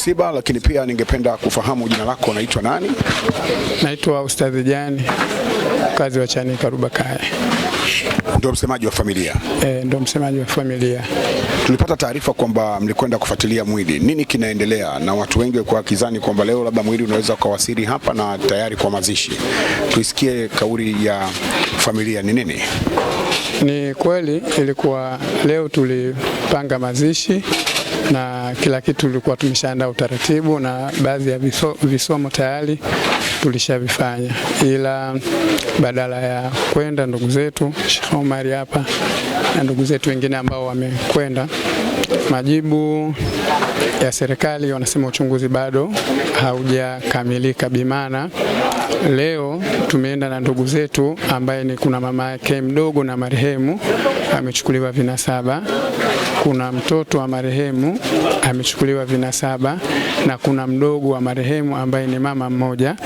msiba, lakini pia ningependa kufahamu jina lako, unaitwa nani? Naitwa Ustadhi Jani, mkazi wa Chanika Rubakaya. Ndio msemaji wa familia? Ndio msemaji wa familia. Tulipata taarifa kwamba mlikwenda kufuatilia mwili. Nini kinaendelea? Na watu wengi kwa kizani kwamba leo labda mwili unaweza ukawasili hapa na tayari kwa mazishi. Tuisikie kauli ya familia ni nini? Ni kweli ilikuwa leo tulipanga mazishi na kila kitu tulikuwa tumeshaandaa utaratibu na baadhi ya visomo tayari tulishavifanya, ila badala ya kwenda ndugu zetu Sheikh Omar hapa na ndugu zetu wengine ambao wamekwenda, majibu ya serikali wanasema uchunguzi bado haujakamilika. Bimana leo tumeenda na ndugu zetu ambaye ni kuna mama yake mdogo na marehemu amechukuliwa vinasaba, kuna mtoto wa marehemu amechukuliwa vinasaba, na kuna mdogo wa marehemu ambaye ni mama mmoja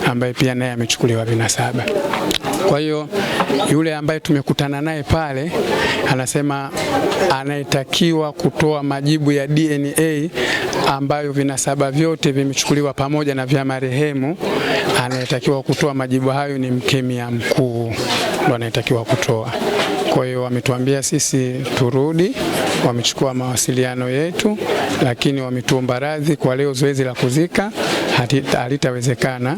ambaye pia naye amechukuliwa vinasaba. Kwa hiyo yule ambaye tumekutana naye pale anasema anayetakiwa kutoa majibu ya DNA ambayo vinasaba vyote vimechukuliwa pamoja na vya marehemu, anayetakiwa kutoa majibu hayo ni mkemia mkuu, ndo anayetakiwa kutoa. Kwa hiyo wametuambia sisi turudi, wamechukua mawasiliano yetu, lakini wametuomba radhi kwa leo zoezi la kuzika halitawezekana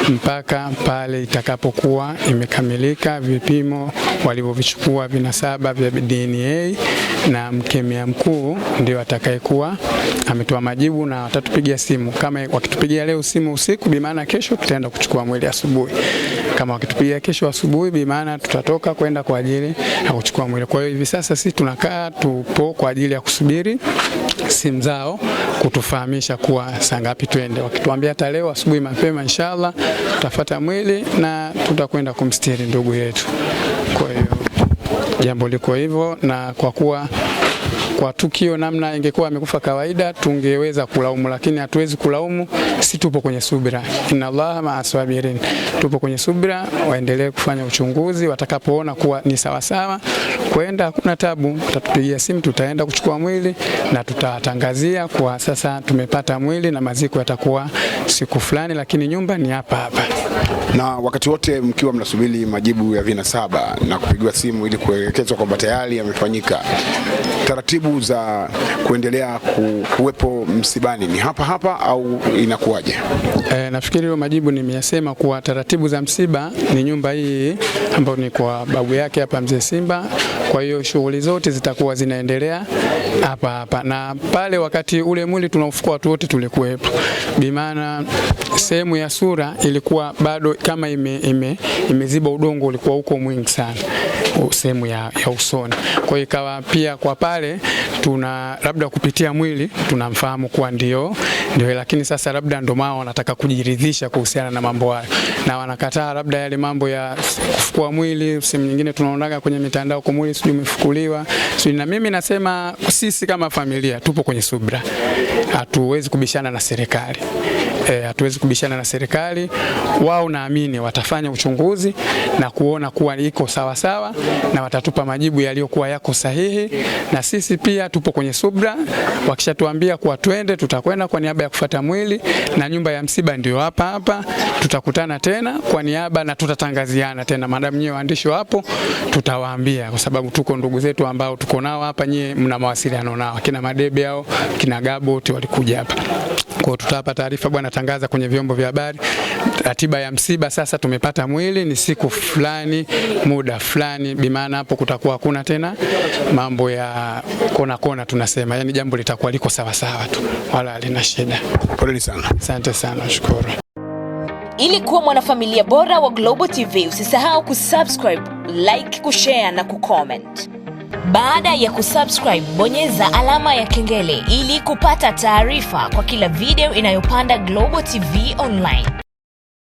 mpaka pale itakapokuwa imekamilika vipimo walivyovichukua vinasaba vya DNA, na mkemia mkuu ndio atakayekuwa ametoa majibu na watatupigia simu. Kama wakitupigia leo simu usiku, bi maana kesho tutaenda kuchukua mwili asubuhi. Kama wakitupigia kesho asubuhi, bi maana tutatoka kwenda kwa ajili ya kuchukua mwili. Kwa hiyo hivi sasa sisi tunakaa tupo kwa ajili ya kusubiri simu zao kutufahamisha kuwa saa ngapi twende. Wakituambia hata leo asubuhi mapema, inshallah tutafuata mwili na tutakwenda kumstiri ndugu yetu. Kwa hiyo jambo liko hivyo, na kwa kuwa kwa tukio namna ingekuwa amekufa kawaida tungeweza kulaumu, lakini hatuwezi kulaumu. Si tupo kwenye subira, inna Allaha ma'as sabirin, tupo kwenye subira. Waendelee kufanya uchunguzi, watakapoona kuwa ni sawa sawa kwenda, hakuna tabu, tutatupigia simu, tutaenda kuchukua mwili na tutatangazia kwa sasa tumepata mwili na maziko yatakuwa siku fulani, lakini nyumba ni hapa hapa. Na wakati wote mkiwa mnasubiri majibu ya vinasaba na kupigiwa simu ili kuelekezwa kwamba tayari yamefanyika, taratibu za kuendelea kuwepo msibani ni hapa hapa au inakuwaje? Nafikiri hiyo majibu nimeyasema kuwa taratibu za msiba ni nyumba hii ambayo ni kwa babu yake hapa Mzee Simba. Kwa hiyo shughuli zote zitakuwa zinaendelea hapa hapa, na pale wakati ule mwili tunaufukua watu wote tulikuwepo. Bimaana sehemu ya sura ilikuwa bado kama imeziba, udongo ulikuwa huko mwingi sana sehemu ya usoni. Kwa hiyo ikawa pia kwa pale tuna labda kupitia mwili tunamfahamu kuwa ndio, lakini sasa labda ndo mao wanataka kujiridhisha kuhusiana na mambo hayo na wanakataa labda yale mambo ya kufukua mwili. Sehemu nyingine tunaonaga kwenye mitandao kwa mwili sijui umefukuliwa. Na mimi nasema sisi kama familia tupo kwenye subra, hatuwezi kubishana na serikali. Hatuwezi kubishana na serikali. Wao naamini watafanya uchunguzi na kuona kuwa iko sawa sawa na watatupa majibu yaliyokuwa yako sahihi, na sisi pia tupo kwenye subra. Wakishatuambia kuwa twende, tutakwenda kwa niaba ya kufuata mwili, na nyumba ya msiba ndio hapa hapa. Tutakutana tena kwa niaba na tutatangaziana tena, madam nyewe waandishi wapo, tutawaambia kwa sababu tuko ndugu zetu ambao tuko nao hapa, nyie mna mawasiliano nao, kina Madebe hao kina Gabo wote walikuja hapa. Kwa tutapa taarifa bwana, tangaza kwenye vyombo vya habari ratiba ya msiba. Sasa tumepata mwili ni siku fulani muda fulani, bimaana hapo kutakuwa hakuna tena mambo ya kona tunasema, yani jambo litakuwa liko sawa sawa tu, wala halina shida. Poleni sana. Asante sana, shukuru. Ili kuwa mwanafamilia bora wa Global TV, usisahau kusubscribe, like, kushare na kucomment. Baada ya kusubscribe, bonyeza alama ya kengele ili kupata taarifa kwa kila video inayopanda Global TV Online.